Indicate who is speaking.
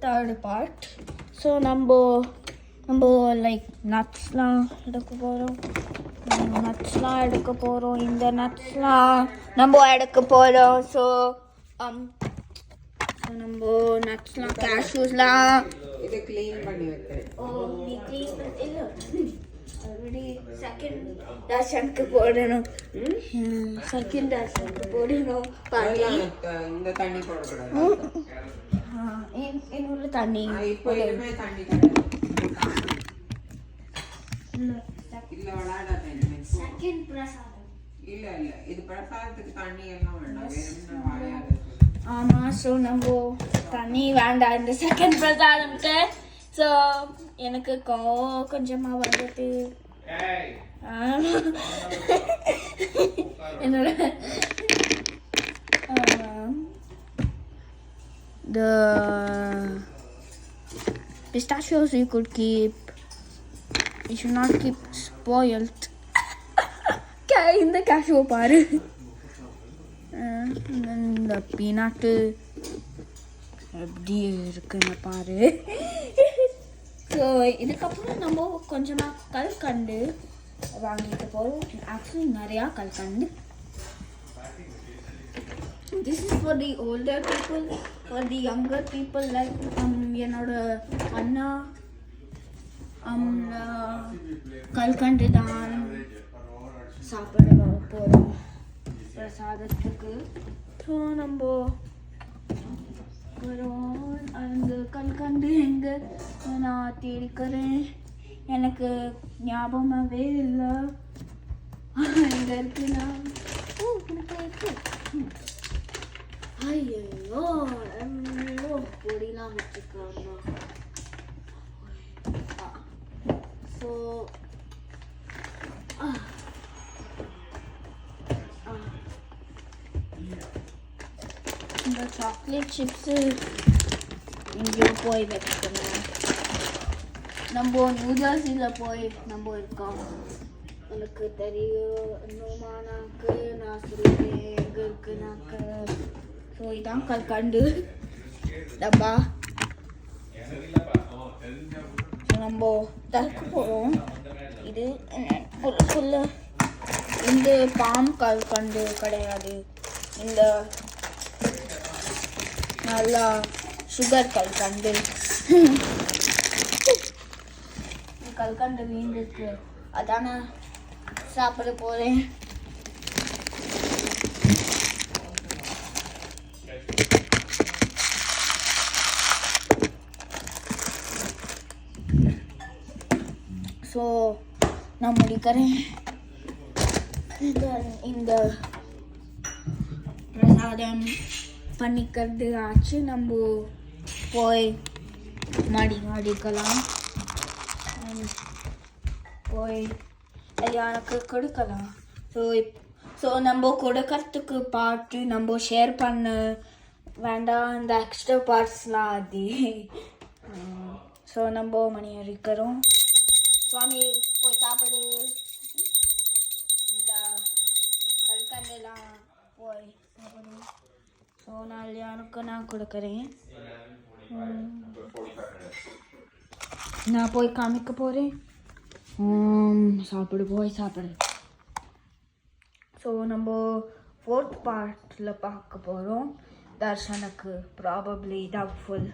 Speaker 1: third part. So நம்ம like நட்ஸ்லாம் எடுக்க போகிறோம். நட்ஸ்லாம் எடுக்க போகிறோம். இந்த நட்ஸ்லாம் நம்ம எடுக்க போகிறோம். ஸோ நம்ம நட்ஸ்லாம் கேஷ்யூஸ்லாம்
Speaker 2: இதை க்ளீன் பண்ணி வைக்கிறேன்.
Speaker 1: நீ க்ளீன் இல்லை ஆல்ரெடி செகண்ட் டேஷனுக்கு போடணும். செகண்ட் டேஷனுக்கு போடணும்.
Speaker 2: இந்த தண்ணி போடக்கூடாது.
Speaker 1: இன்னொரு தண்ணி
Speaker 2: இப்போ இனிமே தண்ணி இல்ல விளாட தண்ணி
Speaker 1: செகண்ட் பிரசாதம்
Speaker 2: இல்ல இது பிரசாதத்துக்கு தண்ணி எல்லாம் வேண்டாம். வேணும்னா வாழையாடு.
Speaker 1: ஆமா. ஸோ நம்ம தண்ணி வேண்டாம் இந்த செகண்ட் பிரசாதம்க்கு. ஸோ எனக்கு கொஞ்சமாக வந்துட்டு என்னோட the pistachios you could keep. You should not keep spoiled. இந்த cashew பாரு. இந்த பீனட்டு எப்படி இருக்குன்னு பாரு. ஸோ இதுக்கப்புறம் நம்ம கொஞ்சமாக கல்கண்டு வாங்கிட்டு போகிறோம். ஆக்சுவலி நிறையா கல்கண்டு. This is for the older people. For the younger people like என்னோட அண்ணா கல்கண்டு தான் சாப்பிட போகிறோம் பிரசாதத்துக்கு. ஸோ நம்ம வரோம். அந்த கல்கண்டு எங்கே நான் தேடிக்கிறேன். எனக்கு ஞாபகமாகவே இல்லை எங்கே இருக்குன்னா. எனக்கு இருக்கு. ஐயோ பொடிலாம் வச்சுருக்காங்க. ஸோ இந்த சாக்லேட் சிப்ஸு எங்கேயோ போய் வைக்கணும். நம்ம நியூஜெர்சியில் போய் நம்ம இருக்கோம். எனக்கு தெரியும் இன்னுமானாக்கு நான் சொல்லுவேன் எங்கே இருக்குனாக்கு. ஸோ இதான் கல்கண்டு டப்பா. நம்ம தடுக்க போகிறோம். இது ஃபுல்லு இந்த பாம் கல்கண்டு கிடையாது. இந்த நல்லா சுகர் கல்கண்டு. கல்கண்டு வீண்டுருக்கு. அதான சாப்பிட போகிறேன். ஸோ நான் முடிக்கிறேன். இந்த பிரசாதம் பண்ணிக்கிறது ஆச்சு. நம்ம போய் மாடிக்கலாம். போய் எனக்கு கொடுக்கலாம். ஸோ நம்ம கொடுக்கறதுக்கு பார்த்து நம்ம ஷேர் பண்ண வேண்டாம். இந்த எக்ஸ்ட்ரா பார்ட்ஸ்லாம் அது. ஸோ நம்ம மணி அடிக்கிறோம். சுவாமி போய் சாப்பிடு. இந்த கல்கண்டெல்லாம் போய் சாப்பிடு. ஸோ எனக்கு நான் கொடுக்குறேன். நான் போய் காமிக்க போகிறேன். சாப்பிடு போய் சாப்பிடு. ஸோ நம்ம 4th பார்ட்டில் பார்க்க போகிறோம். தர்ஷனுக்கு ப்ராபப்ளி டவுட்ஃபுல்.